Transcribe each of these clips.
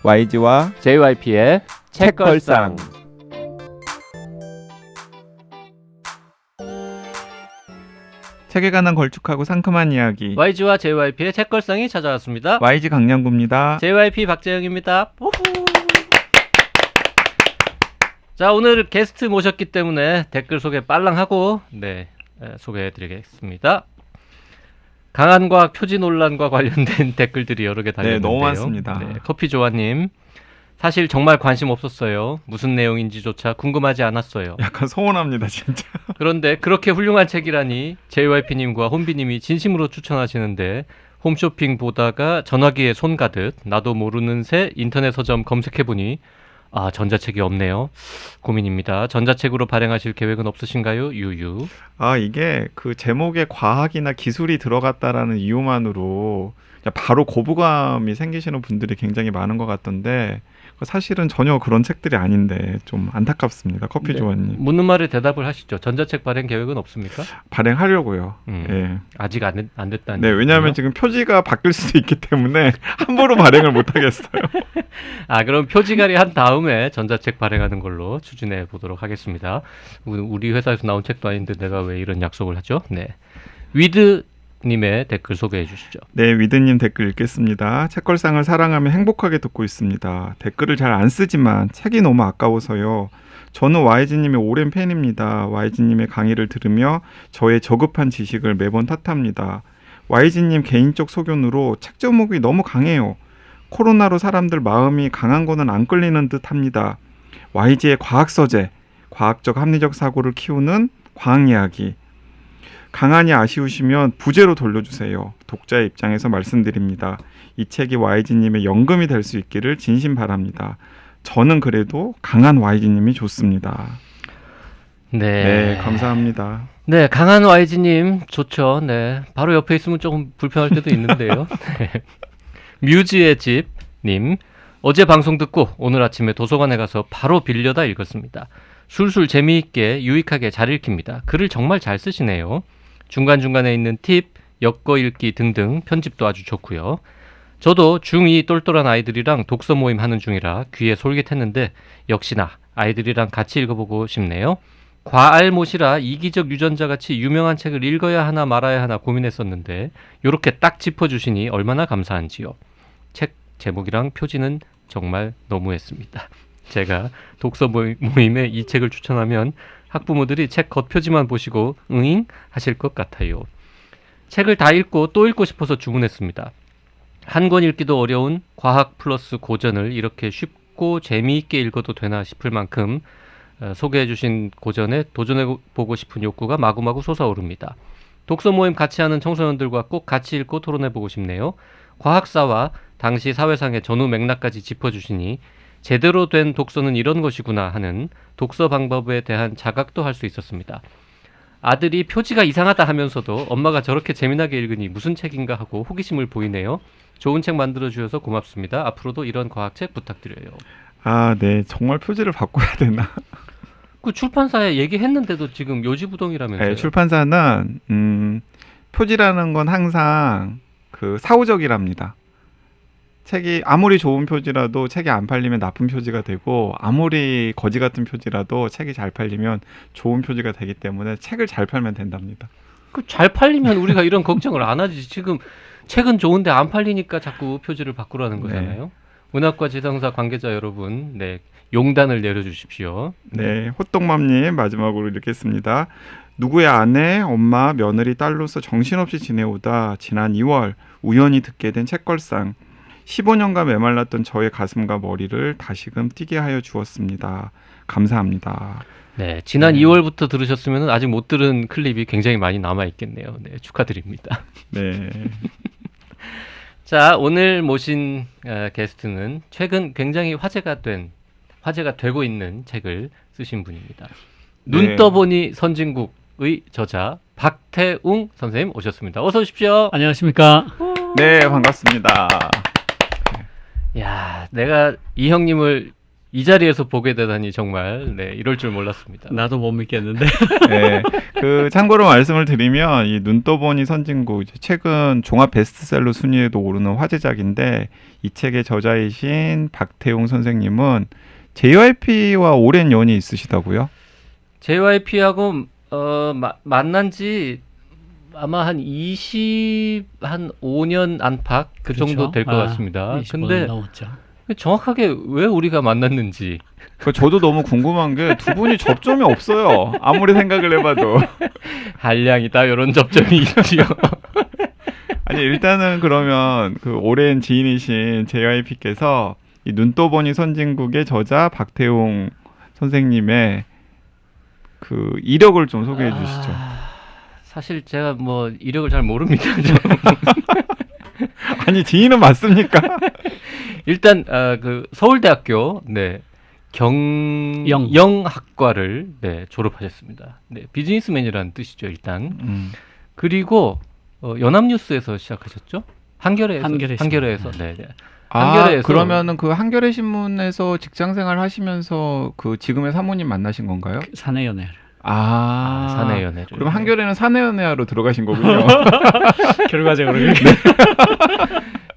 YG와 JYP의 책걸상. 책에 관한 걸쭉하고 상큼한 이야기. YG와 JYP의 책걸상이 찾아왔습니다. YG 강량구입니다. JYP 박재영입니다. 우후. 자, 오늘 게스트 모셨기 때문에 댓글 소개 빨랑하고 소개해드리겠습니다. 강한과학 표지 논란과 관련된 댓글들이 여러 개 달렸는데요. 너무 많습니다. 커피조아님, 사실 정말 관심 없었어요. 무슨 내용인지조차 궁금하지 않았어요. 약간 서운합니다, 진짜. 그런데 그렇게 훌륭한 책이라니 JYP님과 혼비님이 진심으로 추천하시는데 홈쇼핑 보다가 전화기에 손 가듯 나도 모르는 새 인터넷 서점 검색해보니 전자책이 없네요. 고민입니다. 전자책으로 발행하실 계획은 없으신가요? 유유. 이게 그 제목에 과학이나 기술이 들어갔다라는 이유만으로 바로 거부감이 생기시는 분들이 굉장히 많은 것 같던데 사실은 전혀 그런 책들이 아닌데 좀 안타깝습니다. 커피조아님. 묻는 말에 대답을 하시죠. 전자책 발행 계획은 없습니까? 발행하려고요. 예. 아직 안 됐다는. 네, 왜냐하면 지금 표지가 바뀔 수도 있기 때문에 함부로 발행을 못 하겠어요. 그럼 표지갈이 한 다음에 전자책 발행하는 걸로 추진해 보도록 하겠습니다. 우리 회사에서 나온 책도 아닌데 내가 왜 이런 약속을 하죠? 네. 위드님의 댓글 소개해 주시죠. 네, 위드님 댓글 읽겠습니다. 책걸상을 사랑하며 행복하게 듣고 있습니다. 댓글을 잘 안 쓰지만 책이 너무 아까워서요. 저는 YG님의 오랜 팬입니다. YG님의 강의를 들으며 저의 저급한 지식을 매번 탓합니다. YG님 개인적 소견으로 책 제목이 너무 강해요. 코로나로 사람들 마음이 강한 거는 안 끌리는 듯 합니다. YG의 과학 서재, 과학적 합리적 사고를 키우는 과학 이야기. 강한이 아쉬우시면 부제로 돌려주세요. 독자의 입장에서 말씀드립니다. 이 책이 YG님의 연금이 될 수 있기를 진심 바랍니다. 저는 그래도 강한 YG님이 좋습니다. 네, 감사합니다. 네, 강한 YG님 좋죠. 네, 바로 옆에 있으면 조금 불편할 때도 있는데요. 네. 뮤즈의 집님, 어제 방송 듣고 오늘 아침에 도서관에 가서 바로 빌려다 읽었습니다. 술술 재미있게 유익하게 잘 읽힙니다. 글을 정말 잘 쓰시네요. 중간중간에 있는 팁, 엮어 읽기 등등 편집도 아주 좋고요. 저도 중2 똘똘한 아이들이랑 독서 모임 하는 중이라 귀에 솔깃했는데 역시나 아이들이랑 같이 읽어보고 싶네요. 과알못이라 이기적 유전자같이 유명한 책을 읽어야 하나 말아야 하나 고민했었는데 이렇게 딱 짚어주시니 얼마나 감사한지요. 책 제목이랑 표지는 정말 너무했습니다. 제가 독서 모임에 이 책을 추천하면 학부모들이 책 겉표지만 보시고 응잉 하실 것 같아요. 책을 다 읽고 또 읽고 싶어서 주문했습니다. 한 권 읽기도 어려운 과학 플러스 고전을 이렇게 쉽고 재미있게 읽어도 되나 싶을 만큼 소개해 주신 고전에 도전해보고 싶은 욕구가 마구마구 솟아오릅니다. 독서 모임 같이 하는 청소년들과 꼭 같이 읽고 토론해보고 싶네요. 과학사와 당시 사회상의 전후 맥락까지 짚어주시니 제대로 된 독서는 이런 것이구나 하는 독서 방법에 대한 자각도 할 수 있었습니다. 아들이 표지가 이상하다 하면서도 엄마가 저렇게 재미나게 읽으니 무슨 책인가 하고 호기심을 보이네요. 좋은 책 만들어주셔서 고맙습니다. 앞으로도 이런 과학책 부탁드려요. 네. 정말 표지를 바꿔야 되나? 그 출판사에 얘기했는데도 지금 요지부동이라면서요. 네, 출판사는 표지라는 건 항상 그 사후적이랍니다. 책이 아무리 좋은 표지라도 책이 안 팔리면 나쁜 표지가 되고 아무리 거지 같은 표지라도 책이 잘 팔리면 좋은 표지가 되기 때문에 책을 잘 팔면 된답니다. 잘 팔리면 우리가 이런 걱정을 안 하지. 지금 책은 좋은데 안 팔리니까 자꾸 표지를 바꾸라는 거잖아요. 네. 문학과 지성사 관계자 여러분, 용단을 내려주십시오. 네, 호떡맘님 마지막으로 읽겠습니다. 누구의 아내, 엄마, 며느리, 딸로서 정신없이 지내오다 지난 2월 우연히 듣게 된 책걸상. 15년간 메말랐던 저의 가슴과 머리를 다시금 뛰게 하여 주었습니다. 감사합니다. 네, 지난 2월부터 들으셨으면 아직 못 들은 클립이 굉장히 많이 남아있겠네요. 네, 축하드립니다. 네. 자, 오늘 모신 게스트는 최근 굉장히 화제가 되고 있는 책을 쓰신 분입니다. 눈 떠보니 선진국의 저자 박태웅 선생님 오셨습니다. 어서 오십시오. 안녕하십니까. 네, 반갑습니다. 야, 내가 이 형님을 이 자리에서 보게 되다니 정말 네, 이럴 줄 몰랐습니다. 나도 못 믿겠는데. 네, 그 참고로 말씀을 드리면 이 눈 또 보니 선진국 이제 최근 종합 베스트셀러 순위에도 오르는 화제작인데 이 책의 저자이신 박태웅 선생님은 JYP와 오랜 연이 있으시다고요? JYP하고 만난 지 아마 한 5년 안팎 그 그렇죠. 정도 될 것 같습니다. 25년 근데 넘었죠. 정확하게 왜 우리가 만났는지 저도 너무 궁금한 게 두 분이 접점이 없어요. 아무리 생각을 해봐도. 한량이다 이런 접점이 있지요. 아니 일단은 그러면 그 오랜 지인이신 JYP께서 이 눈또 보니 선진국의 저자 박태웅 선생님의 그 이력을 좀 소개해 주시죠. 사실 제가 뭐 이력을 잘 모릅니다. 아니 지인은 맞습니까? 일단 그 서울대학교 네, 경영학과를 네, 졸업하셨습니다. 네, 비즈니스맨이라는 뜻이죠 일단. 그리고 연합뉴스에서 시작하셨죠? 한겨레에서 네, 네. 한겨레에서 그러면은 그 한겨레 신문에서 직장생활 하시면서 그 지금의 사모님 만나신 건가요? 사내연애. 사내연애를. 그럼 한겨레는 사내연애하러 들어가신 거군요. 결과적으로.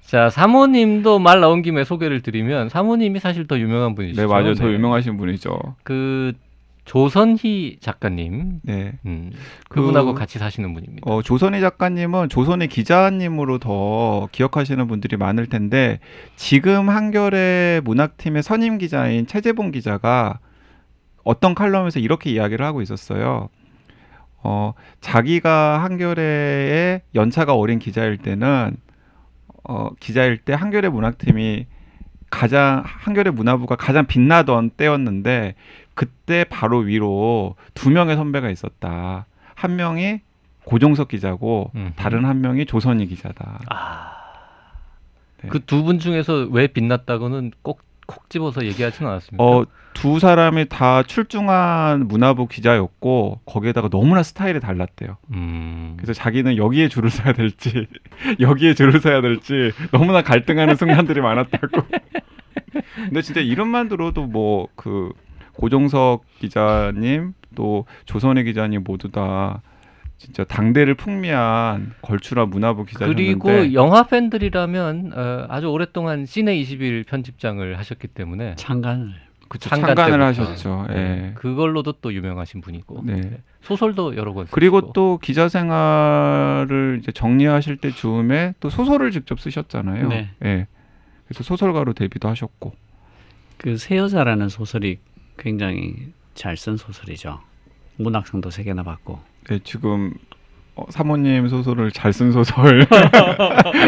자, 사모님도 말 나온 김에 소개를 드리면 사모님이 사실 더 유명한 분이시죠. 네, 맞아요. 더 유명하신 분이죠. 그 조선희 작가님, 네. 그분하고 같이 사시는 분입니다. 조선희 작가님은 조선희 기자님으로 더 기억하시는 분들이 많을 텐데 지금 한겨레 문학팀의 선임 기자인 최재봉 기자가 어떤 칼럼에서 이렇게 이야기를 하고 있었어요. 자기가 한겨레의 연차가 어린 기자일 때는 기자일 때 한겨레 문학팀이 한겨레 문화부가 가장 빛나던 때였는데 그때 바로 위로 두 명의 선배가 있었다. 한 명이 고종석 기자고 다른 한 명이 조선희 기자다. 네. 그 두 분 중에서 왜 빛났다고는 꼭 집어서 얘기하지는 않았습니까? 두 사람이 다 출중한 문화부 기자였고 거기에다가 너무나 스타일이 달랐대요. 그래서 자기는 여기에 줄을 서야 될지 여기에 줄을 서야 될지 너무나 갈등하는 순간들이 많았다고. 근데 진짜 이름만 들어도 뭐 그 고종석 기자님 또 조선희 기자님 모두 다 진짜 당대를 풍미한 걸출한 문화부 기자였는데 그리고 영화 팬들이라면 아주 오랫동안 시내 21 편집장을 하셨기 때문에 창간을. 창간을 때부터. 하셨죠. 네. 예. 그걸로도 또 유명하신 분이고 네. 네. 소설도 여러 권 그리고 쓰시고. 또 기자 생활을 이제 정리하실 때 즈음에 또 소설을 직접 쓰셨잖아요. 네. 예. 그래서 소설가로 데뷔도 하셨고. 그 새 여자라는 소설이 굉장히 잘 쓴 소설이죠. 문학상도 3개나 받고. 네, 지금 사모님 소설을 잘 쓴 소설.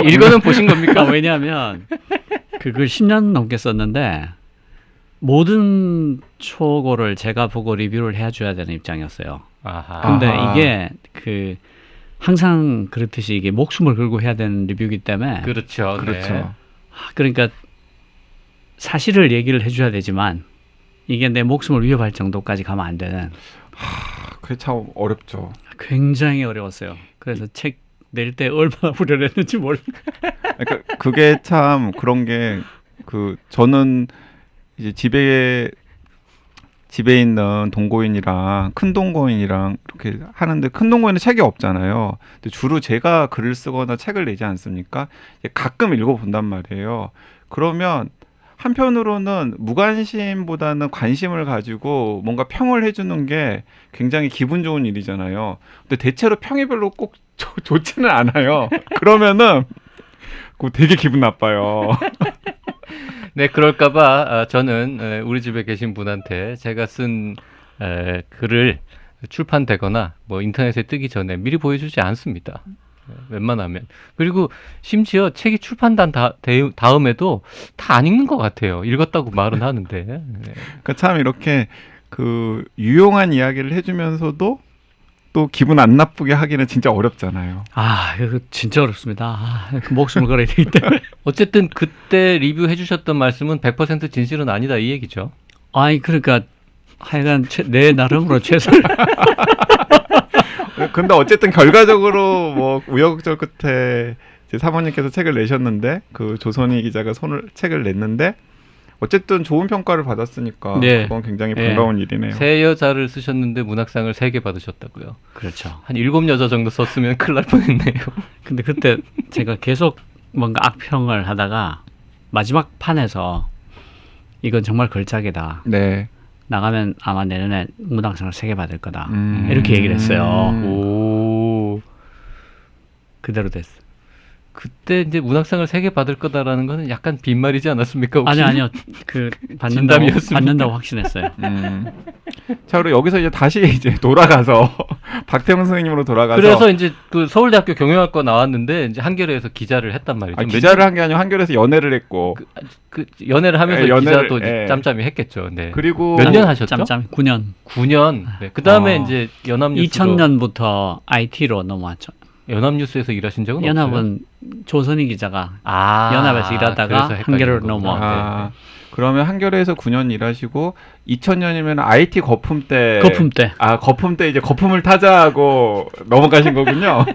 읽어는 보신 겁니까? 왜냐하면 그걸 10년 넘게 썼는데 모든 초고를 제가 보고 리뷰를 해줘야 되는 입장이었어요. 아하. 근데 아하. 이게 그 항상 그렇듯이 이게 목숨을 걸고 해야 되는 리뷰이기 때문에 그렇죠. 그렇죠. 네. 그러니까 사실을 얘기를 해줘야 되지만 이게 내 목숨을 위협할 정도까지 가면 안 되는 그게 참 어렵죠. 굉장히 어려웠어요. 그래서 책 낼 때 얼마나 후련했는지 그러니까 그게 참 그런 게 그 저는 이제 집에 있는 동거인이랑 큰 동거인이랑 이렇게 하는데 큰 동거인은 책이 없잖아요. 근데 주로 제가 글을 쓰거나 책을 내지 않습니까? 가끔 읽어본단 말이에요. 그러면 한편으로는 무관심보다는 관심을 가지고 뭔가 평을 해주는 게 굉장히 기분 좋은 일이잖아요. 근데 대체로 평이 별로 꼭 좋지는 않아요. 그러면은 그거 되게 기분 나빠요. 네, 그럴까봐 저는 우리 집에 계신 분한테 제가 쓴 글을 출판되거나 뭐 인터넷에 뜨기 전에 미리 보여주지 않습니다. 웬만하면. 그리고 심지어 책이 출판된 다음에도 다 안 읽는 것 같아요. 읽었다고 말은 하는데. 네. 그러니까 참 이렇게 그 유용한 이야기를 해주면서도 또 기분 안 나쁘게 하기는 진짜 어렵잖아요. 이거 진짜 어렵습니다. 그 목숨을 걸어야 되기 때문에. 어쨌든 그때 리뷰해 주셨던 말씀은 100% 진실은 아니다 이 얘기죠. 그러니까 하여간 내 나름으로 최선을. 근데 어쨌든 결과적으로 뭐 우여곡절 끝에 이제 사모님께서 책을 내셨는데 그 조선희 기자가 책을 냈는데 어쨌든 좋은 평가를 받았으니까 네. 그건 굉장히 네. 반가운 일이네요. 세 여자를 쓰셨는데 문학상을 3개 받으셨다고요. 그렇죠. 한 7여자 정도 썼으면 큰일 날 뻔했네요. 근데 그때 제가 계속 뭔가 악평을 하다가 마지막 판에서 이건 정말 걸작이다. 네. 나가면 아마 내년에 문학상을 3개 받을 거다. 음. 이렇게 얘기를 했어요. 오. 그대로 됐어. 그때 이제 문학상을 3개 받을 거다라는 거는 약간 빈말이지 않았습니까? 혹시? 아니요. 그 진담이었습니까? 받는다고 확신했어요. 자, 그리고 여기서 이제 다시 이제 돌아가서 박태웅 선생님으로 돌아가서 그래서 이제 그 서울대학교 경영학과 나왔는데 이제 한겨레에서 기자를 했단 말이죠. 기자를 한 게 아니고 한겨레에서 연애를 했고 그 연애를 하면서 예, 연애를, 기자도 예. 짬짬이 했겠죠. 네. 그리고 몇 년 하셨죠? 짬짬 9년. 9년. 네. 그 다음에 이제 연합뉴스로 2000년부터 IT로 넘어왔죠. 연합뉴스에서 일하신 적은 없어요? 연합은 조선희 기자가 아, 연합에서 일하다가 그래서 헷갈리는 한겨레로 거구나. 넘어왔고. 네. 그러면 한겨레에서 9년 일하시고 2000년이면 IT 거품 때 거품 때. 거품 때 이제 거품을 타자하고 넘어가신 거군요.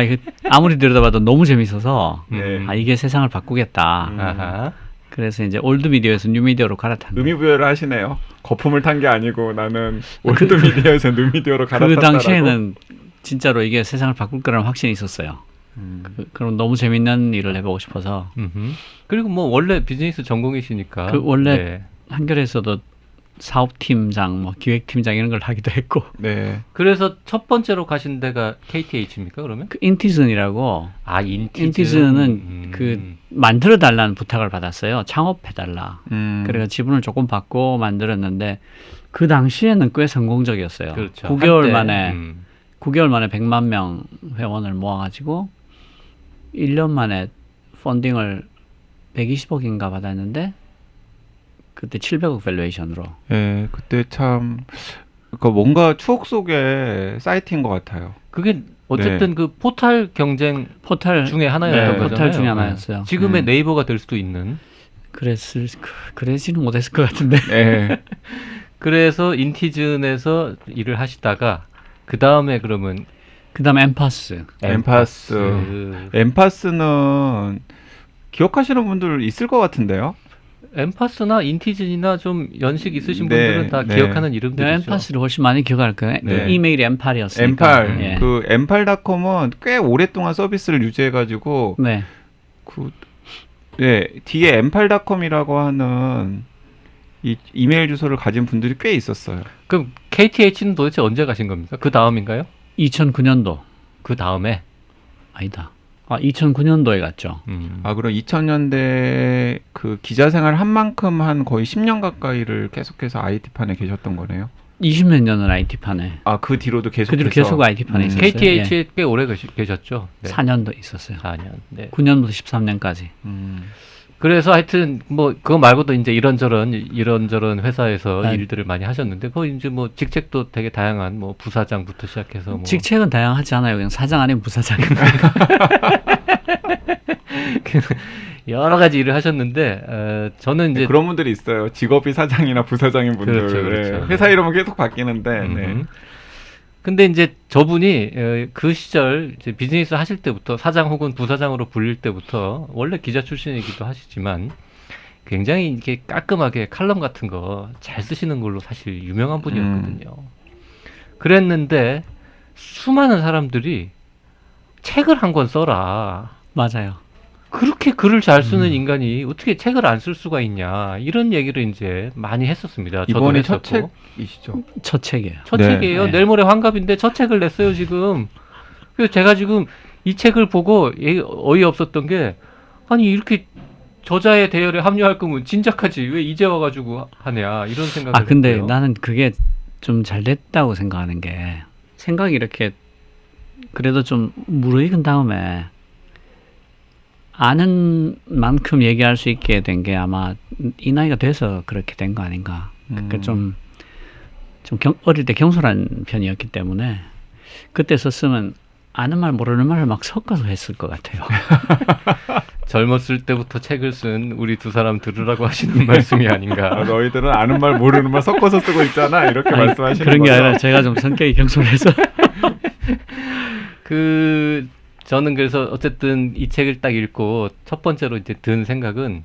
이게 아무리 들여다봐도 너무 재밌어서 네. 이게 세상을 바꾸겠다. 아하. 그래서 이제 올드 미디어에서 뉴 미디어로 갈아탄. 의미 부여를 하시네요. 거품을 탄 게 아니고 나는 올드 미디어에서 뉴 미디어로 갈아탔다라고. 그 당시에는 진짜로 이게 세상을 바꿀 거라는 확신이 있었어요. 그럼 너무 재밌는 일을 해보고 싶어서 음흠. 그리고 뭐 원래 비즈니스 전공이시니까 그 원래 네. 한겨레에서도 사업팀장, 뭐 기획팀장 이런 걸 하기도 했고 네. 그래서 첫 번째로 가신 데가 KTH입니까 그러면? 그 인티즌이라고 아 인티즌. 인티즌은 그 만들어 달라는 부탁을 받았어요. 창업해 달라. 그래서 지분을 조금 받고 만들었는데 그 당시에는 꽤 성공적이었어요. 그렇죠. 9개월 한때, 만에 9개월 만에 100만 명 회원을 모아가지고 1년 만에 펀딩을 120억인가 받았는데 그때 700억 밸류에이션으로. 네, 그때 참 그러니까 뭔가 추억 속의 사이트인 것 같아요. 그게 어쨌든 그 포탈 경쟁 포탈 중에 하나였던 네, 거잖아요. 포탈 중에 하나였어요. 지금의 네이버가 될 수도 있는. 그러지는 못했을 것 같은데. 네. 그래서 인티즌에서 일을 하시다가 그 다음에 그러면 그다음에 엠파스. 엠파스는 기억하시는 분들 있을 것 같은데요. 엠파스나 인티즌이나 좀 연식 있으신 네, 분들은 다 네. 기억하는 이름들이죠. 엠파스를 훨씬 많이 기억할 거예요. 네. 이메일이 엠팔이었으니까. M8 예. 그 M8.com은 꽤 오랫동안 서비스를 유지해가지고 네. 뒤에 M8.com이라고 하는 이 이메일 주소를 가진 분들이 꽤 있었어요. 그럼 KTH는 도대체 언제 가신 겁니까? 그 다음인가요? 2009년도. 그 다음에. 아니다. 2009년도에 갔죠. 그럼 2000년대 그 기자 생활 한 만큼 한 거의 10년 가까이를 계속해서 IT판에 계셨던 거네요. 20몇 년을 IT판에. 그 뒤로도 계속해서. 그 뒤로 계속 IT판에 있었어요. KTH에 꽤 오래 계셨죠? 네. 4년도 있었어요. 4년. 네. 9년부터 13년까지. 그래서 하여튼 뭐 그거 말고도 이제 이런저런 회사에서 아, 일들을 많이 하셨는데 그 이제 뭐 직책도 되게 다양한 뭐 부사장부터 시작해서 뭐 직책은 다양하지 않아요. 그냥 사장 아니면 부사장. 여러 가지 일을 하셨는데 저는 이제 그런 분들이 있어요. 직업이 사장이나 부사장인 분들. 그렇죠, 그렇죠. 네. 회사 이름은 계속 바뀌는데. 네. 근데 이제 저분이 그 시절 이제 비즈니스 하실 때부터 사장 혹은 부사장으로 불릴 때부터 원래 기자 출신이기도 하시지만 굉장히 이렇게 깔끔하게 칼럼 같은 거 잘 쓰시는 걸로 사실 유명한 분이었거든요. 그랬는데 수많은 사람들이 책을 한 권 써라. 맞아요. 그렇게 글을 잘 쓰는 인간이 어떻게 책을 안 쓸 수가 있냐 이런 얘기를 이제 많이 했었습니다. 저도 이번이 첫 했었고. 책이시죠? 첫 책이에요. 첫 네. 책이에요. 네. 내일 모레 환갑인데 첫 책을 냈어요 지금. 그래서 제가 지금 이 책을 보고 어이없었던 게 아니 이렇게 저자의 대열에 합류할 거면 진작하지 왜 이제 와가지고 하냐 이런 생각을 근데 했고요. 나는 그게 좀 잘 됐다고 생각하는 게 생각이 이렇게 그래도 좀 무르익은 다음에 아는 만큼 얘기할 수 있게 된 게 아마 이 나이가 돼서 그렇게 된 거 아닌가. 그러니까 좀 어릴 때 경솔한 편이었기 때문에 그때 썼으면 아는 말 모르는 말을 막 섞어서 했을 것 같아요. 젊었을 때부터 책을 쓴 우리 두 사람 들으라고 하시는 말씀이 아닌가. 너희들은 아는 말 모르는 말 섞어서 쓰고 있잖아. 이렇게 말씀하시는 그런 게 거죠. 아니라 제가 좀 성격이 경솔해서 저는 그래서 어쨌든 이 책을 딱 읽고 첫 번째로 이제 든 생각은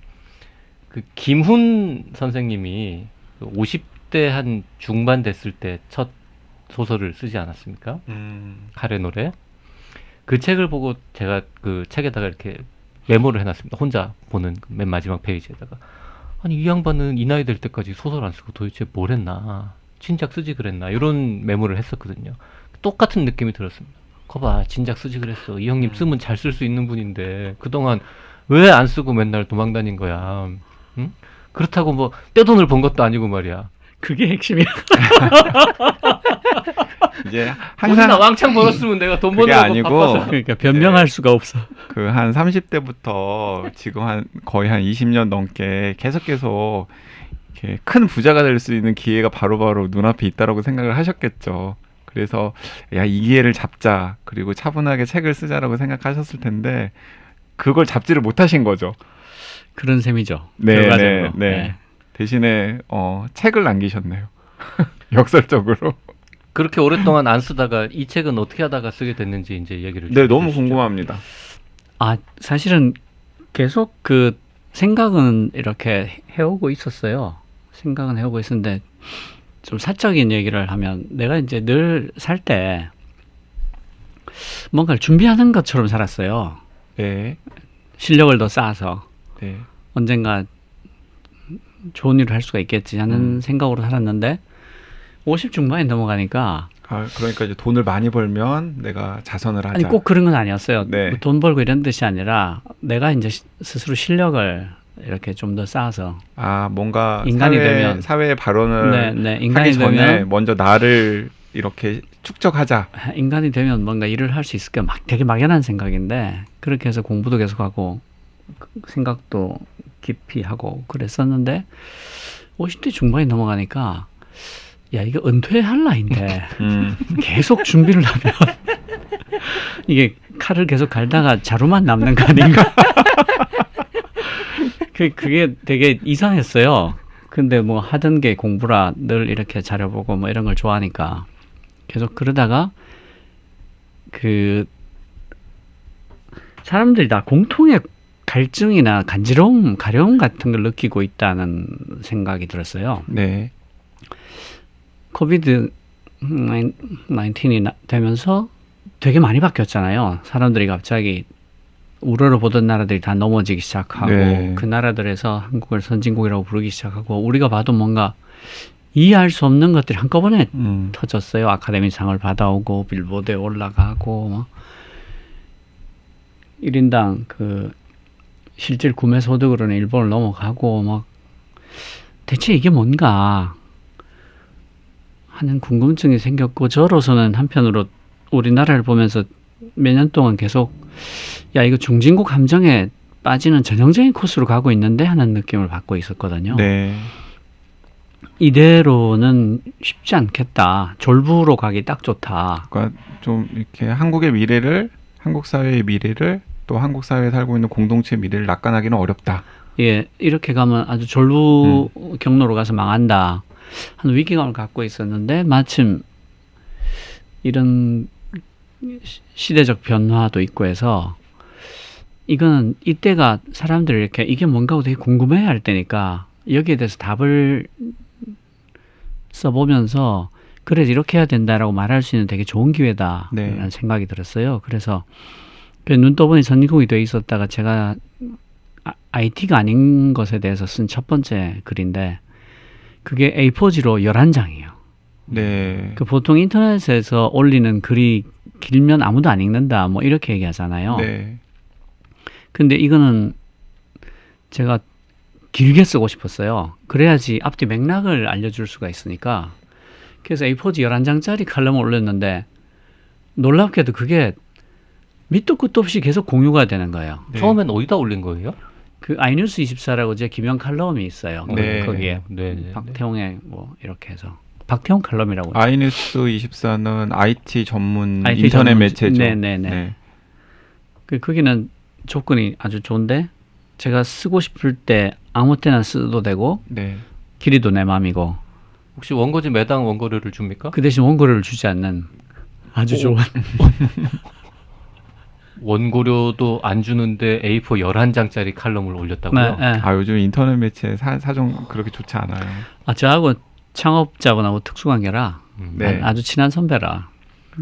그 김훈 선생님이 50대 한 중반 됐을 때 첫 소설을 쓰지 않았습니까? 칼의 노래. 그 책을 보고 제가 그 책에다가 이렇게 메모를 해놨습니다. 혼자 보는 그맨 마지막 페이지에다가. 아니 이 양반은 이 나이 될 때까지 소설 안 쓰고 도대체 뭘 했나? 진작 쓰지 그랬나? 이런 메모를 했었거든요. 똑같은 느낌이 들었습니다. 거봐 진작 쓰지 그랬어. 이 형님 쓰면 잘 쓸 수 있는 분인데 그동안 왜 안 쓰고 맨날 도망다닌 거야? 응? 그렇다고 뭐 떼돈을 번 것도 아니고 말이야. 그게 핵심이야. 이제 항상 항상 왕창 벌었으면 내가 돈 그게 버느라고 아니고 바빠서. 그러니까 변명할 수가 없어. 그 한 30대부터 지금 한 거의 한 20년 넘게 계속 이렇게 큰 부자가 될 수 있는 기회가 바로바로 눈앞에 있다라고 생각을 하셨겠죠. 그래서 야, 이 기회를 잡자. 그리고 차분하게 책을 쓰자라고 생각하셨을 텐데 그걸 잡지를 못하신 거죠. 그런 셈이죠. 네, 결과적으로. 네. 대신에 책을 남기셨네요. 역설적으로. 그렇게 오랫동안 안 쓰다가 이 책은 어떻게 하다가 쓰게 됐는지 이제 얘기를 네, 좀 너무 해주시죠. 궁금합니다. 아, 사실은 계속 그 생각은 이렇게 해오고 있었어요. 생각은 해오고 있었는데 좀 사적인 얘기를 하면 내가 이제 늘 살 때 뭔가를 준비하는 것처럼 살았어요. 네, 실력을 더 쌓아서 네, 언젠가 좋은 일을 할 수가 있겠지 하는 생각으로 살았는데 50 중반에 넘어가니까 그러니까 이제 돈을 많이 벌면 내가 자선을 하자. 아니 꼭 그런 건 아니었어요. 네. 뭐돈 벌고 이런 뜻이 아니라 내가 이제 스스로 실력을 이렇게 좀 더 쌓아서 뭔가 인간이 되면 사회의 발언을 네, 인간이 하기 전에 되면 먼저 나를 이렇게 축적하자. 인간이 되면 뭔가 일을 할 수 있을까 막 되게 막연한 생각인데 그렇게 해서 공부도 계속하고 생각도 깊이 하고 그랬었는데 50대 중반에 넘어가니까 야 이거 은퇴할 나이인데 계속 준비를 하면 이게 칼을 계속 갈다가 자루만 남는 거 아닌가? 그게 되게 이상했어요. 근데 뭐 하던 게 공부라 늘 이렇게 자료 보고 뭐 이런 걸 좋아하니까 계속 그러다가 그 사람들이 다 공통의 갈증이나 간지러움, 가려움 같은 걸 느끼고 있다는 생각이 들었어요. 네, 코비드 19이 되면서 되게 많이 바뀌었잖아요. 사람들이 갑자기 우러러 보던 나라들이 다 넘어지기 시작하고 네. 그 나라들에서 한국을 선진국이라고 부르기 시작하고 우리가 봐도 뭔가 이해할 수 없는 것들이 한꺼번에 터졌어요. 아카데미 상을 받아오고 빌보드에 올라가고 뭐 1인당 그 실질 구매 소득으로는 일본을 넘어가고 막 대체 이게 뭔가 하는 궁금증이 생겼고 저로서는 한편으로 우리나라를 보면서 몇 년 동안 계속 야 이거 중진국 함정에 빠지는 전형적인 코스로 가고 있는데 하는 느낌을 받고 있었거든요. 네, 이대로는 쉽지 않겠다. 졸부로 가기 딱 좋다. 그러니까 좀 이렇게 한국의 미래를, 한국 사회의 미래를 또 한국 사회에 살고 있는 공동체의 미래를 낙관하기는 어렵다. 예, 이렇게 가면 아주 졸부 경로로 가서 망한다. 하는 위기감을 갖고 있었는데 마침 이런 시대적 변화도 있고 해서 이거는 이때가 사람들이 이렇게 이게 뭔가 되게 궁금해야 할 때니까 여기에 대해서 답을 써보면서 그래 이렇게 해야 된다라고 말할 수 있는 되게 좋은 기회다라는 네. 생각이 들었어요. 그래서 눈 떠보니 선진국이 돼 있었다가 제가 IT가 아닌 것에 대해서 쓴 첫 번째 글인데 그게 A4지로 11장이에요. 네, 그 보통 인터넷에서 올리는 글이 길면 아무도 안 읽는다 뭐 이렇게 얘기하잖아요. 네, 근데 이거는 제가 길게 쓰고 싶었어요. 그래야지 앞뒤 맥락을 알려줄 수가 있으니까. 그래서 A4지 11장짜리 칼럼을 올렸는데 놀랍게도 그게 밑도 끝도 없이 계속 공유가 되는 거예요. 네. 처음엔 어디다 올린 거예요? 그 아이뉴스 24라고 제 기명 칼럼이 있어요. 네. 거기에 네. 박태홍의 뭐 이렇게 해서 박태홍 칼럼이라고. 아이뉴스 24는 IT 전문 IT 인터넷 전문- 매체죠. 네네네. 네. 거기는 조건이 아주 좋은데 제가 쓰고 싶을 때 아무 때나 써도 되고 네. 길이도 내 맘이고 혹시 원고지 매당 원고료를 줍니까? 그 대신 원고료를 주지 않는 아주 오. 좋은 원고료도 안 주는데 A4 11장짜리 칼럼을 올렸다고요? 네, 네. 아, 요즘 인터넷 매체 사정 그렇게 좋지 않아요. 저하고 창업자분하고 특수관계라 네. 아주 친한 선배라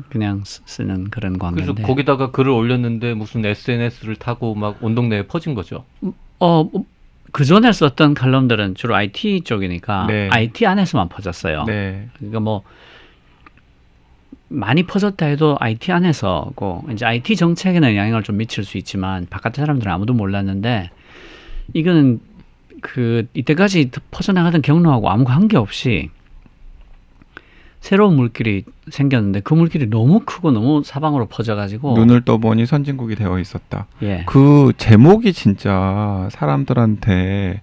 그냥 쓰는 그런 그래서 관계인데. 거기다가 글을 올렸는데 무슨 SNS를 타고 막 온 동네에 퍼진 거죠. 그 전에 썼던 칼럼들은 주로 IT 쪽이니까 네. IT 안에서만 퍼졌어요. 네. 그러니까 뭐 많이 퍼졌다 해도 IT 안에서고 이제 IT 정책에는 영향을 좀 미칠 수 있지만 바깥 사람들은 아무도 몰랐는데 이거는 그 이때까지 퍼져나가던 경로하고 아무 관계 없이 새로운 물길이 생겼는데 그 물길이 너무 크고 너무 사방으로 퍼져가지고 눈을 떠보니 선진국이 되어 있었다. 예. 그 제목이 진짜 사람들한테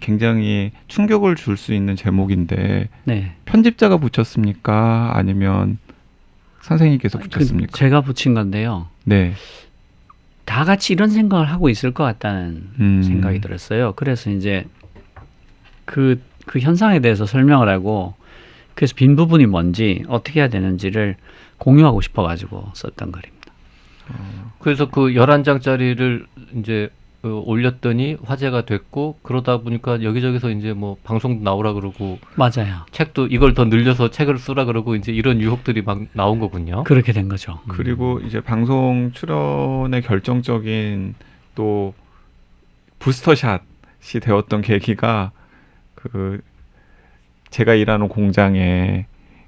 굉장히 충격을 줄 수 있는 제목인데 네. 편집자가 붙였습니까? 아니면 선생님께서 붙였습니까? 제가 붙인 건데요. 네. 다 같이 이런 생각을 하고 있을 것 같다는 생각이 들었어요. 그래서 이제 그 현상에 대해서 설명을 하고 그래서 빈 부분이 뭔지 어떻게 해야 되는지를 공유하고 싶어가지고 썼던 글입니다. 그래서 그 11장짜리를 이제 올렸더니 화제가 됐고 그러다 보니까 여기저기서 이제 뭐 방송도 나오라 그러고 맞아요. 책도 이걸 더 늘려서 책을 쓰라 그러고 이제 이런 유혹들이 막 나온 거군요. 그렇게 된 거죠. 그리고 이제 방송 출연의 결정적인 또 부스터샷이 되었던 계기가 그 제가 일하는 공장에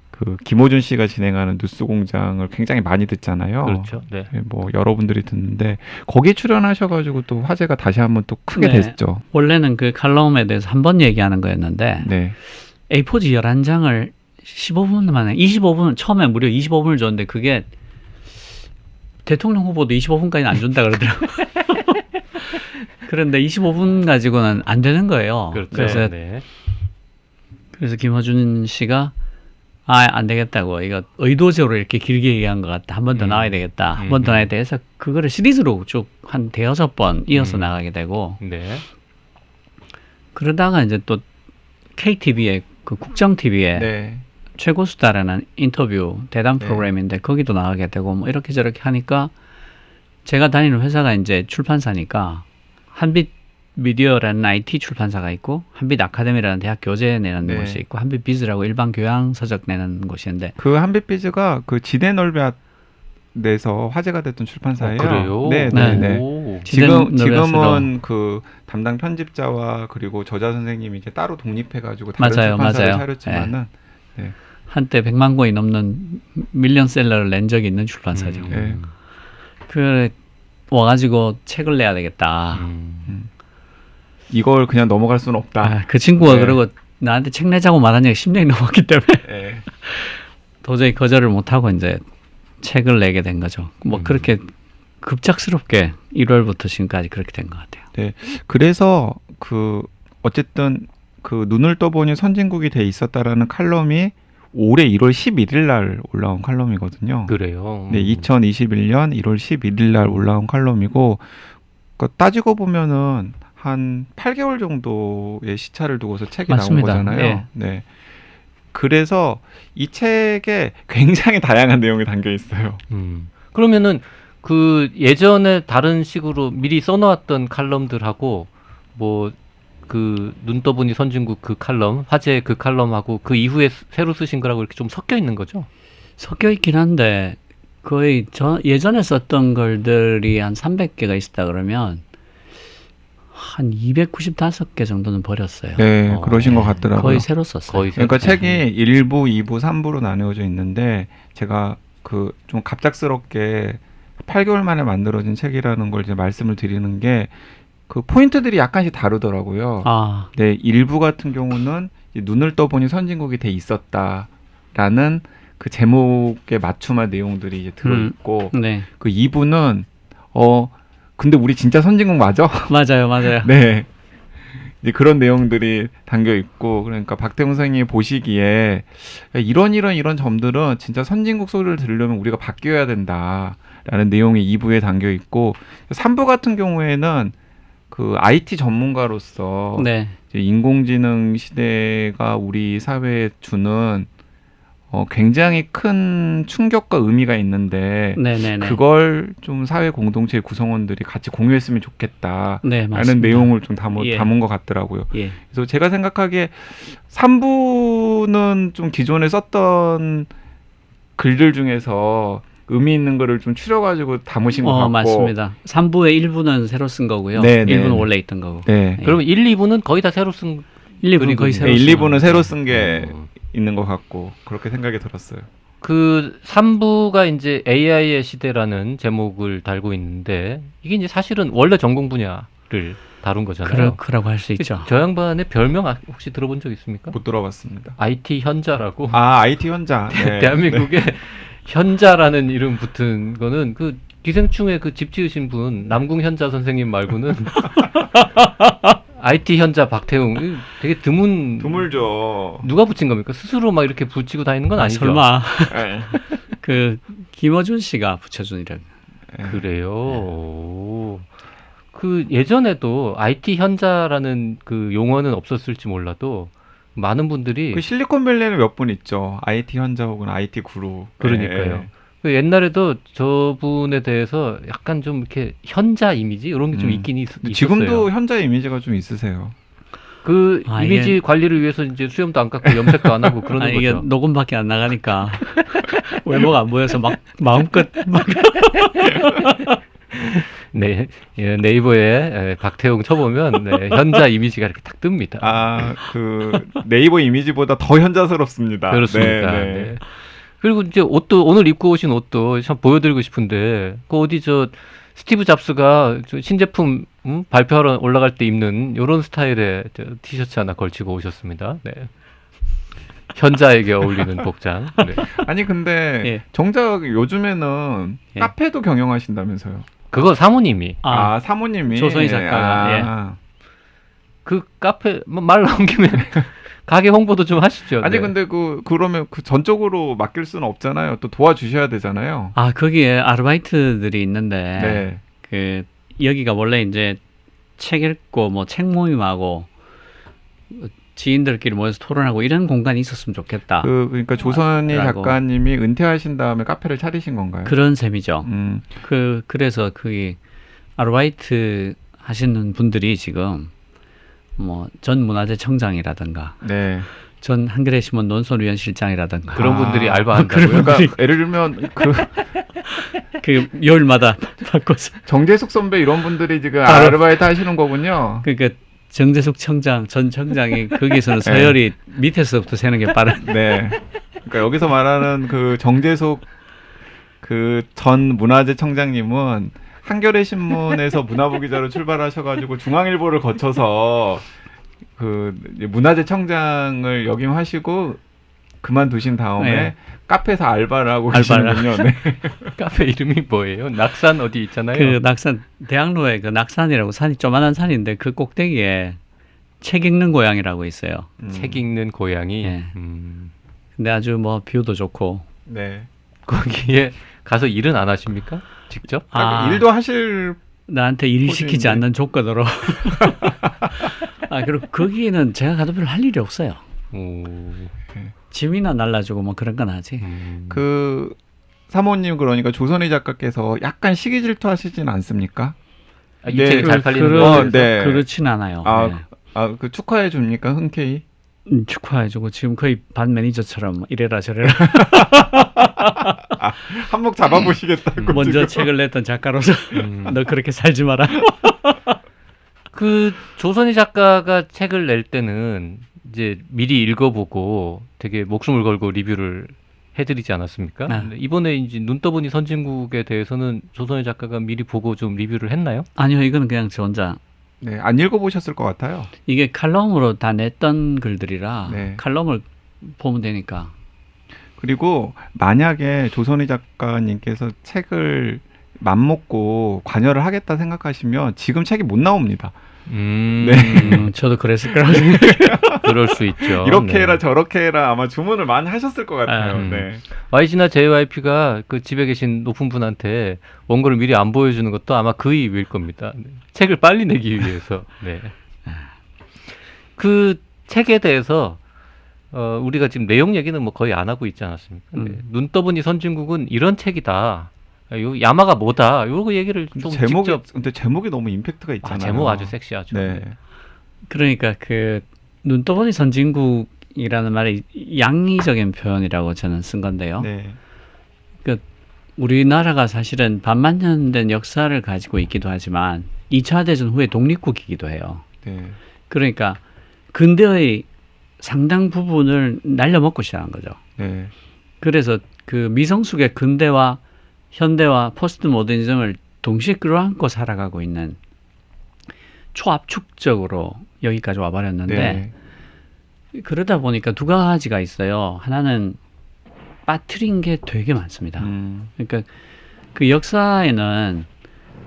그 김호준 씨가 진행하는 뉴스 공장을 굉장히 많이 듣잖아요. 그렇죠. 네. 뭐 여러분들이 듣는데 거기 출연하셔가지고 또 화제가 다시 한번 또 크게 네. 됐죠. 원래는 그 칼럼에 대해서 한 번 얘기하는 거였는데 네. A4지 11장을 15분 만에 25분 처음에 무려 25분을 줬는데 그게 대통령 후보도 25분까지는 안 준다 그러더라고요. 그런데 25분 가지고는 안 되는 거예요. 그렇죠. 그래서 네. 김어준 씨가 안 되겠다고 이거 의도적으로 이렇게 길게 얘기한 것 같다. 한 번 더 나와야 되겠다. 한 번 더 나와야 돼. 해서 그거를 시리즈로 쭉 한 대여섯 번 이어서 나가게 되고 네. 그러다가 이제 또 KTV에 그 국정 TV에 네. 최고 수다라는 인터뷰 대담 네. 프로그램인데 거기도 나가게 되고 뭐 이렇게 저렇게 하니까 제가 다니는 회사가 이제 출판사니까 한빛 미디어라는 IT 출판사가 있고 한빛 아카데미라는 대학 교재 내는 네. 곳이 있고 한빛 비즈라고 일반 교양 서적 내는 곳인데 그 한빛비즈가 그 지대 넓이앗 내서 화제가 됐던 출판사예요. 그래요? 네, 네. 네, 네. 오. 지금은 그 담당 편집자와 그리고 저자 선생님이 이제 따로 독립해가지고 다른 맞아요, 출판사를 맞아요. 차렸지만은 한때 100만 권이 넘는 밀리언셀러를 낸 적이 있는 출판사죠. 네. 그 와가지고 책을 내야 되겠다. 이걸 그냥 넘어갈 수는 없다. 그 친구가 네. 그러고 나한테 책 내자고 말한 지가 10년이 넘었기 때문에 네. 도저히 거절을 못하고 이제 책을 내게 된 거죠. 뭐 그렇게 급작스럽게 1월부터 지금까지 그렇게 된 것 같아요. 그래서 그 어쨌든 그 눈을 떠보니 선진국이 돼 있었다라는 칼럼이 올해 1월 11일 날 올라온 칼럼이거든요. 그래요. 네, 2021년 1월 11일 날 올라온 칼럼이고 그러니까 따지고 보면은 한 8개월 정도의 시차를 두고서 책이 맞습니다. 나온 거잖아요. 예. 네. 그래서 이 책에 굉장히 다양한 내용이 담겨 있어요. 그러면은 그 예전에 다른 식으로 미리 써놓았던 칼럼들하고 뭐 그 눈 떠보니 선진국 그 칼럼 화제 그 칼럼하고 그 이후에 새로 쓰신 거라고 이렇게 좀 섞여 있는 거죠? 섞여 있긴 한데 거의 예전에 썼던 글들이 한 300개가 있었다 그러면 한 295개 정도는 버렸어요. 네, 그러신 것 같더라고요. 거의 새로 썼어요. 거의 새로. 그러니까 책이 1부, 2부, 3부로 나누어져 있는데 제가 그 좀 갑작스럽게 8개월 만에 만들어진 책이라는 걸 이제 말씀을 드리는 게 그 포인트들이 약간씩 다르더라고요. 네, 1부 같은 경우는 이제 눈을 떠보니 선진국이 돼 있었다라는 그 제목에 맞춤한 내용들이 이제 들어있고 네. 그 2부는 근데 우리 진짜 선진국 맞아? 맞아요. 네. 이제 그런 내용들이 담겨 있고 그러니까 박태웅 선생님이 보시기에 이런 점들은 진짜 선진국 소리를 들으려면 우리가 바뀌어야 된다라는 내용이 2부에 담겨 있고 3부 같은 경우에는 그 IT 전문가로서 네. 이제 인공지능 시대가 우리 사회에 주는 굉장히 큰 충격과 의미가 있는데 네네네. 그걸 좀 사회 공동체 구성원들이 같이 공유했으면 좋겠다라는 네, 맞습니다. 내용을 좀 예. 담은 것 같더라고요. 예. 그래서 제가 생각하기에 3부는 좀 기존에 썼던 글들 중에서 의미 있는 거를 좀 추려가지고 담으신 것 같고. 맞습니다. 3부의 1부는 새로 쓴 거고요. 네, 네. 1부는 원래 있던 거고. 네. 예. 그러면 1, 2부는 거의 다 새로 쓴 1, 2부는 거의 그리고 새로 네, 1, 쓴 2부는 새로 쓴 게 어. 있는 것 같고 그렇게 생각이 들었어요. 그 3부가 이제 AI의 시대라는 제목을 달고 있는데 이게 이제 사실은 원래 전공 분야를 다룬 거잖아요. 그라고 할 수 있죠. 저 양반의 별명 혹시 들어본 적 있습니까? 못 들어봤습니다. IT 현자라고. IT 현자. 네. 대한민국에 현자라는 이름 붙은 거는 그 기생충에 그 집 지으신 분 남궁 현자 선생님 말고는 IT 현자 박태웅 되게 드물죠. 누가 붙인 겁니까? 스스로 막 이렇게 붙이고 다니는 건 아니죠. 설마 네. 그 김어준 씨가 붙여준 이름. 그래요. 오. 그 예전에도 IT 현자라는 그 용어는 없었을지 몰라도 많은 분들이 그 실리콘밸리에는 몇 분 있죠. IT 현자 혹은 IT 구루. 그러니까요. 네. 그 옛날에도 저분에 대해서 약간 좀 이렇게 현자 이미지 이런 게 좀 있긴 있었어요. 지금도 현자 이미지가 좀 있으세요. 그 아, 이미지 관리를 위해서 이제 수염도 안 깎고 염색도 안 하고 그러는 이게 거죠. 녹음밖에 안 나가니까 외모가 안 보여서 막 마음껏 막 네, 예, 네이버에 박태웅 쳐보면 네, 현자 이미지가 이렇게 딱 뜹니다. 그 네이버 이미지보다 더 현자스럽습니다. 그렇습니까? 네, 네. 네. 그리고 이제 옷도 오늘 입고 오신 옷도 참 보여드리고 싶은데 그 어디 저 스티브 잡스가 저 신제품 발표하러 올라갈 때 입는 이런 스타일의 저 티셔츠 하나 걸치고 오셨습니다. 네. 현자에게 어울리는 복장. 네. 아니 근데 예. 정작 요즘에는 예. 카페도 경영하신다면서요. 그거 사모님이 사모님이 조선희 작가가, 아. 그 카페 말 나온 김에 가게 홍보도 좀 하시죠. 아니 네. 근데 그러면 그 전적으로 맡길 수는 없잖아요. 또 도와주셔야 되잖아요. 거기에 아르바이트들이 있는데 네. 그 여기가 원래 이제 책 읽고 뭐 책 모임하고 지인들끼리 모여서 토론하고 이런 공간이 있었으면 좋겠다. 그러니까 조선희 라고. 작가님이 은퇴하신 다음에 카페를 차리신 건가요? 그런 셈이죠. 음. 그래서 그 아르바이트 하시는 분들이 지금 뭐 전 문화재 청장이라든가 네. 전 한겨레 신문 논설위원실장이라든가 그런 분들이 알바한다고요? 그러니까 예를 들면 그 요일마다 바꿔서 정재숙 선배 이런 분들이 지금 아르바이트 하시는 거군요. 그러니까 정재숙 청장 전 청장이 거기서는 서열이 밑에서부터 세는 게 빠른. 네. 그러니까 여기서 말하는 그 정재숙 그 전 문화재 청장님은 한겨레 신문에서 문화부 기자로 출발하셔가지고 중앙일보를 거쳐서 그 문화재 청장을 역임하시고 그만두신 다음에 네. 카페에서 알바를 하고 알바를 계시는군요. 네. 카페 이름이 뭐예요? 낙산 어디 있잖아요. 그 낙산 대학로에 그 낙산이라고 산이 조만한 산인데 그 꼭대기에 책 읽는 고향이라고 있어요. 책 읽는 고양이. 예. 근데 아주 뭐 뷰도 좋고. 네. 거기에 가서 일은 안 하십니까? 직접? 일도 하실 나한테 일 포진인데. 시키지 않는 조건으로. 그리고 거기는 제가 가도 별로 할 일이 없어요. 오. 짐이나 날라주고 뭐 그런 건 하지. 그 사모님 그러니까 조선희 작가께서 약간 시기 질투하시진 않습니까? 이 네, 책이 잘 팔리는 그런- 거. 네. 그렇진 않아요. 네. 그 축하해 줍니까 흔쾌히? 축하해주고 지금 거의 반 매니저처럼 이래라 저래라. 한몫 잡아보시겠다고. 먼저 지금. 책을 냈던 작가로서 너 그렇게 살지 마라. 그 조선희 작가가 책을 낼 때는 이제 미리 읽어보고 되게 목숨을 걸고 리뷰를 해드리지 않았습니까? 네. 근데 이번에 이제 눈 떠보니 선진국에 대해서는 조선희 작가가 미리 보고 좀 리뷰를 했나요? 아니요, 이거는 그냥 저 혼자. 네, 안 읽어보셨을 것 같아요. 이게 칼럼으로 다 냈던 글들이라 네. 칼럼을 보면 되니까. 그리고 만약에 조선희 작가님께서 책을 맘먹고 관여를 하겠다 생각하시면 지금 책이 못 나옵니다. 저도 그랬을 거라고 그럴 수 있죠. 이렇게 네. 해라 저렇게 해라 아마 주문을 많이 하셨을 것 같아요. 음. 네. YG나 JYP가 그 집에 계신 높은 분한테 원고를 미리 안 보여주는 것도 아마 그 이유일 겁니다. 네. 책을 빨리 내기 위해서. 네. 그 책에 대해서 우리가 지금 내용 얘기는 뭐 거의 안 하고 있지 않았습니까? 네. 눈 떠보니 선진국은 이런 책이다. 요 야마가 뭐다. 요거 얘기를 좀 제목이 직접. 근데 제목이 너무 임팩트가 있잖아요. 제목 아주 섹시하죠. 네. 그러니까 그 눈 떠보니 선진국이라는 말이 양의적인 표현이라고 저는 쓴 건데요. 네. 우리나라가 사실은 반만 년 된 역사를 가지고 있기도 하지만 2차 대전 후에 독립국이기도 해요. 네. 그러니까 근대의 상당 부분을 날려먹고 시작한 거죠. 네. 그래서 그 미성숙의 근대와 현대와 포스트 모더니즘을 동시에 끌어안고 살아가고 있는 초압축적으로 여기까지 와버렸는데 그러다 보니까 두 가지가 있어요. 하나는 빠뜨린 게 되게 많습니다. 그러니까 그 역사에는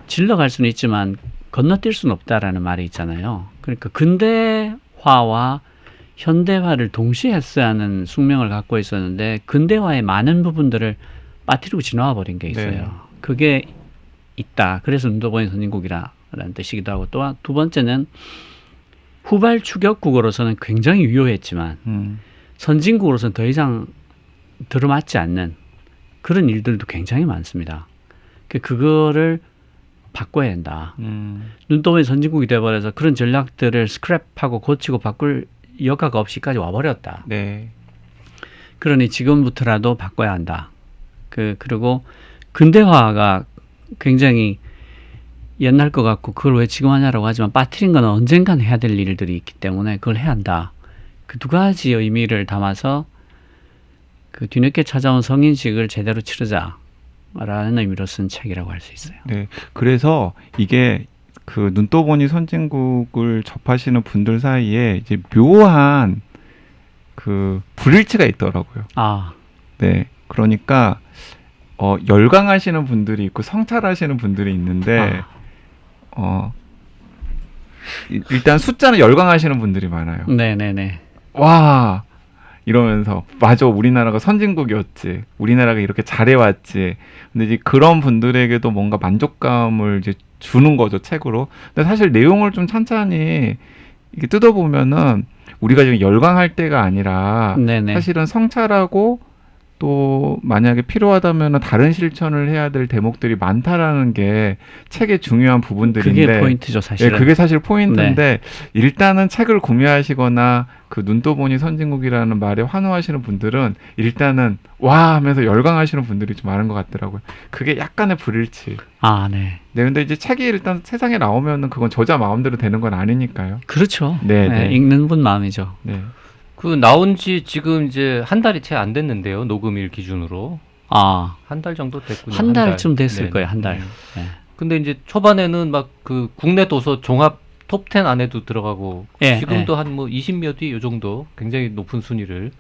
질러갈 수는 있지만 건너뛸 수는 없다라는 말이 있잖아요. 그러니까 근대화와 현대화를 동시에 했어야 하는 숙명을 갖고 있었는데 근대화의 많은 부분들을 빠뜨리고 지나와 버린 게 있어요. 네. 그게 있다. 그래서 눈 떠보니 선진국이라는 뜻이기도 하고 또 두 번째는 후발 추격국으로서는 굉장히 유효했지만 선진국으로서는 더 이상 들어맞지 않는 그런 일들도 굉장히 많습니다. 그거를 바꿔야 한다. 눈 떠보니 선진국이 돼버려서 그런 전략들을 스크랩하고 고치고 바꿀 여가가 없이까지 와버렸다. 네. 그러니 지금부터라도 바꿔야 한다. 그리고 근대화가 굉장히 옛날 것 같고 그걸 왜 지금 하냐라고 하지만 빠뜨린 건 언젠간 해야 될 일들이 있기 때문에 그걸 해야 한다. 그 두 가지 의미를 담아서 그 뒤늦게 찾아온 성인식을 제대로 치르자라는 의미로 쓴 책이라고 할 수 있어요. 네. 그래서 이게 그 눈 떠보니 선진국을 접하시는 분들 사이에 이제 묘한 그 불일치가 있더라고요. 네. 그러니까 열광하시는 분들이 있고 성찰하시는 분들이 있는데 일단 숫자는 열광하시는 분들이 많아요. 네네네. 와 이러면서 맞아 우리나라가 선진국이었지 우리나라가 이렇게 잘해왔지 근데 이제 그런 분들에게도 뭔가 만족감을 이제 주는 거죠 책으로. 근데 사실 내용을 좀 찬찬히 이렇게 뜯어보면은 우리가 지금 열광할 때가 아니라 네네. 사실은 성찰하고 또 만약에 필요하다면 다른 실천을 해야 될 대목들이 많다라는 게 책의 중요한 부분들인데 그게 포인트죠, 사실은. 네, 그게 사실 포인트인데 일단은 책을 구매하시거나 그 눈 떠보니 선진국이라는 말에 환호하시는 분들은 일단은 와 하면서 열광하시는 분들이 좀 많은 것 같더라고요. 그게 약간의 불일치. 네. 네, 근데 이제 책이 일단 세상에 나오면은 그건 저자 마음대로 되는 건 아니니까요. 그렇죠. 네, 네. 읽는 분 마음이죠. 네. 그 나온 지 지금 이제 한 달이 채 안 됐는데요. 녹음일 기준으로. 한 달 정도 됐군요. 한 달쯤 됐을 네네. 거예요. 한 달. 네. 근데 이제 초반에는 막 그 국내 도서 종합 톱 10 안에도 들어가고 예, 지금도 한 뭐 20몇 위 요 정도 굉장히 높은 순위를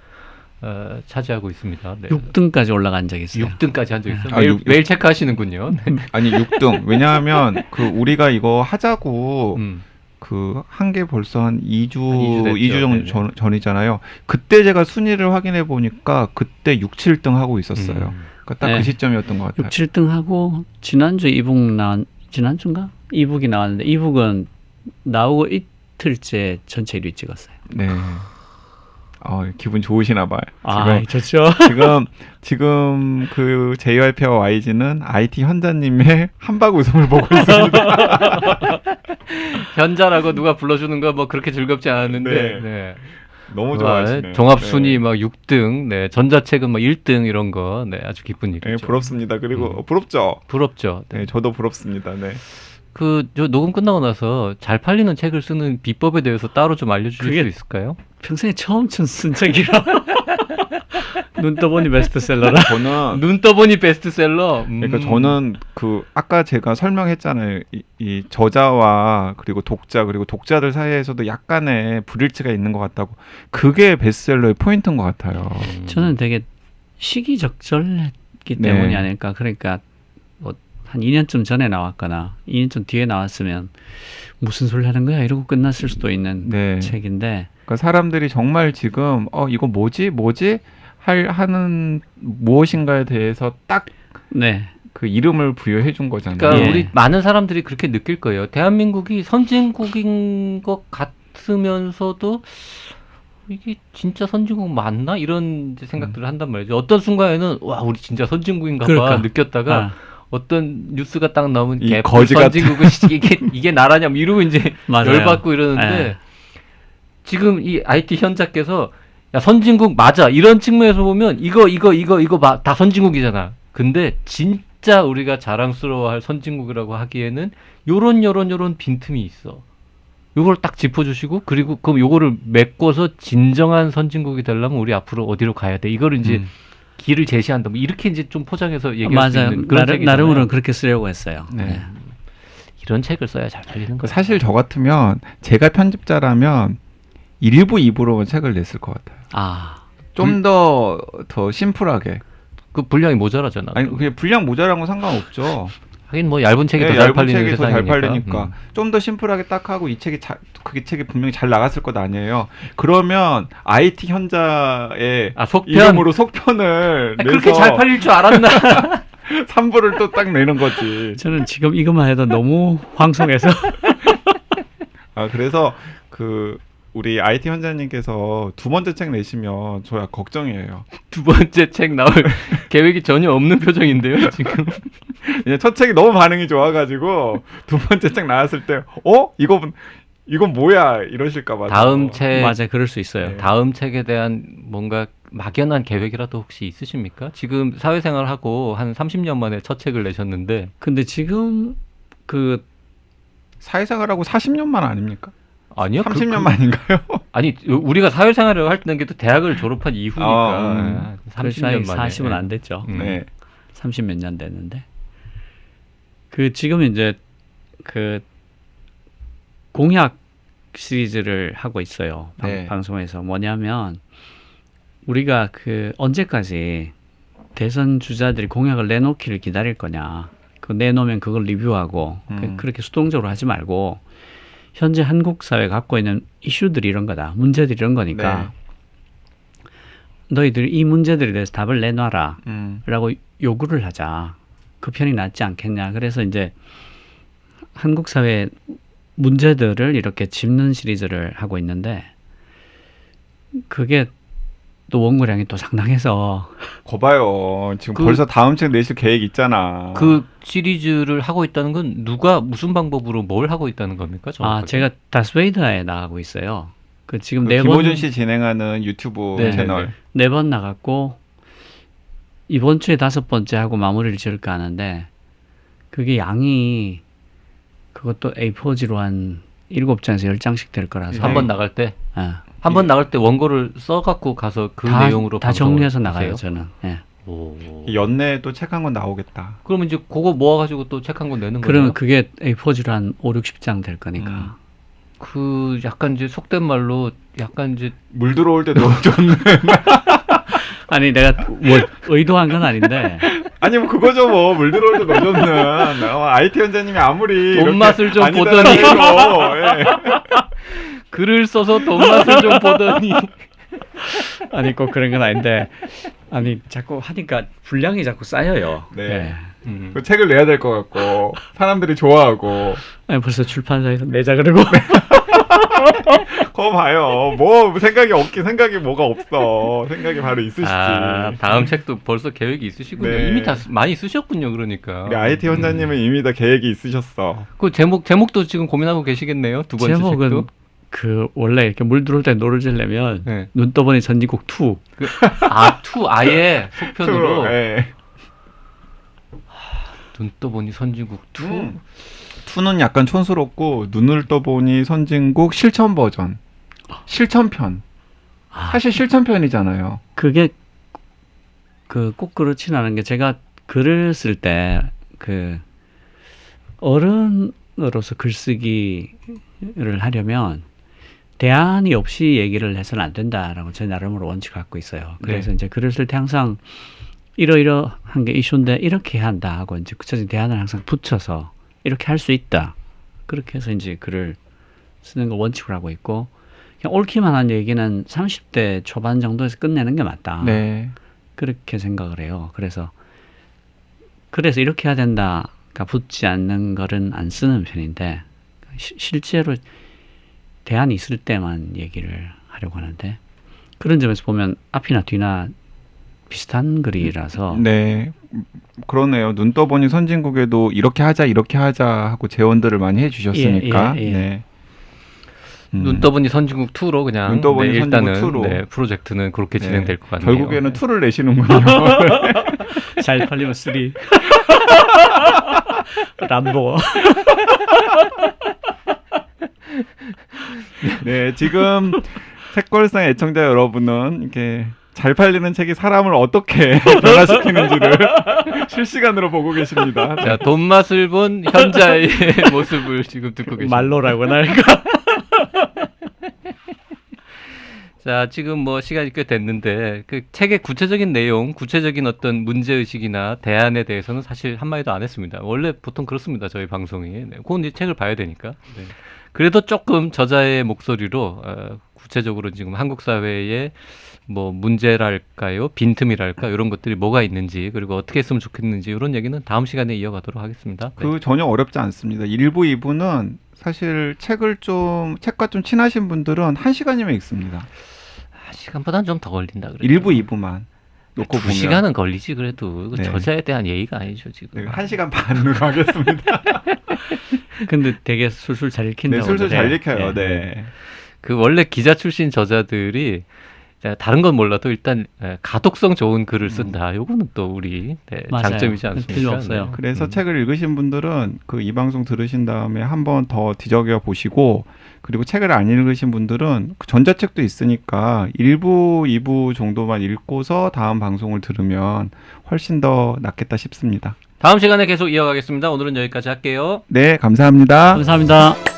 차지하고 있습니다. 네. 6등까지 올라간 적이 있어요. 6등까지 한 적 있어요. 아, 매일, 6. 매일 체크하시는군요. 네. 아니 6등. 왜냐하면 그 우리가 이거 하자고 그 한 게 벌써 한 2주 됐죠. 2주 네네. 전이잖아요. 그때 제가 순위를 확인해 보니까 그때 6, 7등 하고 있었어요. 그러니까 딱 그 네. 시점이었던 것 같아요. 6, 7등 하고 지난주 이북 지난주인가? 이북이 나왔는데 이북은 나오고 이틀째 전체 1위 찍었어요. 네. 기분 좋으시나 봐요. 좋죠. 지금 그 JYP와 YG는 IT 현자님의 한박 웃음을 보고 있습니다. 현자라고 누가 불러주는 거 뭐 그렇게 즐겁지 않았는데 네. 네. 너무 좋아하시네요. 종합 순위 네. 막 6등, 네. 전자책은 막 1등 이런 거, 네. 아주 기쁜 네, 일이죠. 부럽습니다. 그리고 부럽죠. 부럽죠. 네. 네, 저도 부럽습니다. 네. 저 녹음 끝나고 나서 잘 팔리는 책을 쓰는 비법에 대해서 따로 좀 알려주실 그게- 수 있을까요? 평생에 처음 쓴 책이라. 눈 떠보니 베스트셀러라. 저는 눈 떠보니 베스트셀러. 그러니까 저는 그 아까 제가 설명했잖아요. 이 저자와 그리고 독자 그리고 독자들 사이에서도 약간의 불일치가 있는 것 같다고. 그게 베스트셀러의 포인트인 것 같아요. 저는 되게 시기적절했기 네. 때문이 아닐까. 그러니까 뭐 한 2년쯤 전에 나왔거나 2년쯤 뒤에 나왔으면 무슨 소리 하는 거야 이러고 끝났을 수도 있는 네. 책인데 그러니까 사람들이 정말 지금 이거 뭐지 하는 무엇인가에 대해서 딱 네. 그 이름을 부여해 준 거잖아요. 그러니까 예. 우리 많은 사람들이 그렇게 느낄 거예요. 대한민국이 선진국인 것 같으면서도 이게 진짜 선진국 맞나? 이런 이제 생각들을 한단 말이죠. 어떤 순간에는 와 우리 진짜 선진국인가 봐 그러니까. 느꼈다가 아, 어떤 뉴스가 딱 나오면 이 개뿔 거지 같은- 선진국은 이게 나라냐 뭐 이러고 이제 맞아요. 열받고 이러는데 네. 지금 이 IT 현자께서 야 선진국 맞아 이런 측면에서 보면 이거 다 선진국이잖아. 근데 진짜 우리가 자랑스러워할 선진국이라고 하기에는 요런 빈틈이 있어. 요걸 딱 짚어주시고 그리고 그럼 요거를 메꿔서 진정한 선진국이 되려면 우리 앞으로 어디로 가야 돼? 이거를 이제 길을 제시한다. 뭐 이렇게 이제 좀 포장해서 얘기할 수 맞아요. 있는 그런 책이잖아요. 나름으로는 그렇게 쓰려고 했어요. 네. 네. 이런 책을 써야 잘 팔리는 거예요. 사실 저 같으면 제가 편집자라면 1부, 2부로 책을 냈을 것 같아요. 아, 좀 더 심플하게. 그 분량이 모자라잖아. 아니 그냥 분량 모자란 건 상관없죠. 하긴 뭐 얇은 책이 예, 더 잘 얇은 팔리는 책이 더 잘 세상이니까. 팔리니까 좀 더 심플하게 딱 하고 이 책이 그 책이 분명히 잘 나갔을 것 아니에요. 그러면 IT 현자의 아 속편. 이름으로 속편을 내서 그렇게 잘 팔릴 줄 알았나? 3부를 또 딱 내는 거지. 저는 지금 이것만 해도 너무 황송해서 아 그래서 그 우리 IT 현자님께서 두 번째 책 내시면 저야 걱정이에요. 두 번째 책 나올 계획이 전혀 없는 표정인데요, 지금. 그냥 첫 책이 너무 반응이 좋아가지고 두 번째 책 나왔을 때 이건 뭐야 이러실까 봐. 다음 책 맞아, 그럴 수 있어요. 네. 다음 책에 대한 뭔가 막연한 계획이라도 혹시 있으십니까? 지금 사회생활 하고 한 30년 만에 첫 책을 내셨는데 근데 지금 그 사회생활하고 40년만 아닙니까? 아니요. 30년만인가요? 아니 우리가 사회생활을 할 때는 게 또 대학을 졸업한 이후니까 아, 30년 만에 40은 안 됐죠. 네. 30 몇 년 됐는데. 그 지금 이제 그 공약 시리즈를 하고 있어요. 네. 방송에서 뭐냐면 우리가 그 언제까지 대선 주자들이 공약을 내놓기를 기다릴 거냐. 그 내놓으면 그걸 리뷰하고 그렇게 수동적으로 하지 말고 현재 한국 사회가 갖고 있는 이슈들이 이런 거다. 문제들이 이런 거니까 너희들이 이 문제들에 대해서 답을 내놔라. 라고 요구를 하자. 그 편이 낫지 않겠냐. 그래서 이제 한국 사회 문제들을 이렇게 짚는 시리즈를 하고 있는데 그게 또 원고량이 또 상당해서 거봐요. 지금 그- 벌써 다음 책 내실 계획 있잖아. 그 시리즈를 하고 있다는 건 누가 무슨 방법으로 뭘 하고 있다는 겁니까? 정확하게? 제가 다스베이더에 나가고 있어요. 그 지금 네 김호준 씨 진행하는 유튜브 네, 채널. 네 번 나갔고 이번 주에 5번째 하고 마무리를 지을까 하는데 그게 양이 그것도 A4지로 한 7장에서 10장씩 될 거라서 한 번 나갈 때 한 예. 번 나갈 때 원고를 써갖고 가서 그 내용으로 다 방송을 정리해서 나가요 하세요? 저는. 예. 오. 연내에 또 책 한 권 나오겠다. 그러면 이제 그거 모아가지고 또 책 한 권 내는 거예요? 그러면 그게 A4지로 한 5, 60장 될 거니까. 그 약간 이제 속된 말로 약간 이제 물 들어올 때 너무 좋네. 아니 내가 뭐 의도한 건 아닌데 아니 뭐 그거죠 뭐. 물 들어올 때 너무 좋네. IT 현자님이 아무리 돈 맛을 좀 아니다라고 보더니. 해도, 예. 글을 써서 돈 맛을 좀 보더니 아니 꼭 그런 건 아닌데 아니 자꾸 하니까 분량이 자꾸 쌓여요. 네. 예. 그 책을 내야 될 것 같고 사람들이 좋아하고. 아니 벌써 출판사에서 내자 그러고 거 봐요. 뭐 생각이 없긴 생각이 뭐가 없어. 생각이 바로 있으시지. 다음 책도 벌써 계획이 있으시군요. 네. 이미 다 많이 쓰셨군요. 그러니까. 우리 IT 현자님은 이미 다 계획이 있으셨어. 그 제목도 지금 고민하고 계시겠네요. 두 번째 제목은 책도. 그 원래 이렇게 물 들어올 때 노를 지려면 네. 눈 떠보니 전지국 2 투 아예 속편으로 예. 눈 떠보니 선진국 투. 투는 약간 촌스럽고 눈을 떠보니 선진국 실천 버전. 실천편. 사실 실천편이잖아요. 그게 그 꼭 그렇진 않은 게 제가 글을 쓸 때 그 어른으로서 글쓰기를 하려면 대안이 없이 얘기를 해서는 안 된다라고 제 나름으로 원칙을 갖고 있어요. 그래서 네. 이제 글을 쓸 때 항상 이러이러한 게 이슈인데 이렇게 해야 한다 하고 이제 구체적인 대안을 항상 붙여서 이렇게 할 수 있다. 그렇게 해서 이제 글을 쓰는 걸 원칙으로 하고 있고 그냥 옳기만 한 얘기는 30대 초반 정도에서 끝내는 게 맞다. 네. 그렇게 생각을 해요. 그래서 이렇게 해야 된다가 붙지 않는 거는 안 쓰는 편인데 실제로 대안이 있을 때만 얘기를 하려고 하는데 그런 점에서 보면 앞이나 뒤나 비슷한 글이라서 네. 그러네요. 눈 떠보니 선진국에도 이렇게 하자 하고 제언들을 많이 해주셨으니까. 예, 예, 예. 네. 눈 떠보니 선진국 2로 그냥 눈 떠보니 네, 일단은 선진국 2로. 네, 프로젝트는 그렇게 네. 진행될 것 같네요. 결국에는 2를 내시는군요. 잘 팔리면 3. 람보. 네, 지금 책걸상 애청자 여러분은 이렇게 잘 팔리는 책이 사람을 어떻게 변화시키는지를 실시간으로 보고 계십니다. 자, 돈 맛을 본 현자의 모습을 지금 듣고 계십니다. 말로라고나 할까? 자, 지금 뭐 시간이 꽤 됐는데 그 책의 구체적인 내용, 구체적인 어떤 문제 의식이나 대안에 대해서는 사실 한마디도 안 했습니다. 원래 보통 그렇습니다. 저희 방송이. 네, 그건 이 책을 봐야 되니까. 네. 그래도 조금 저자의 목소리로 구체적으로 지금 한국 사회에 뭐 문제랄까요, 빈틈이랄까 이런 것들이 뭐가 있는지 그리고 어떻게 했으면 좋겠는지 이런 얘기는 다음 시간에 이어가도록 하겠습니다. 네. 그 전혀 어렵지 않습니다. 1부, 2부는 사실 책과 좀 친하신 분들은 1시간이면 읽습니다. 시간보다는 좀 더 걸린다 그래요. 1부, 2부만 놓고 보면 2시간은 걸리지 그래도 그 네. 저자에 대한 예의가 아니죠 지금. 네, 1시간 반으로 가겠습니다. 근데 되게 술술 잘 읽힌다고. 네, 술술 잘 그래. 읽혀요. 네. 그 원래 기자 출신 저자들이 다른 건 몰라도 일단 가독성 좋은 글을 쓴다. 요거는 또 우리 맞아요. 장점이지 않습니까? 필요 없어요. 그래서 책을 읽으신 분들은 그 이 방송 들으신 다음에 한 번 더 뒤적여 보시고 그리고 책을 안 읽으신 분들은 그 전자책도 있으니까 1부, 2부 정도만 읽고서 다음 방송을 들으면 훨씬 더 낫겠다 싶습니다. 다음 시간에 계속 이어가겠습니다. 오늘은 여기까지 할게요. 네, 감사합니다. 감사합니다.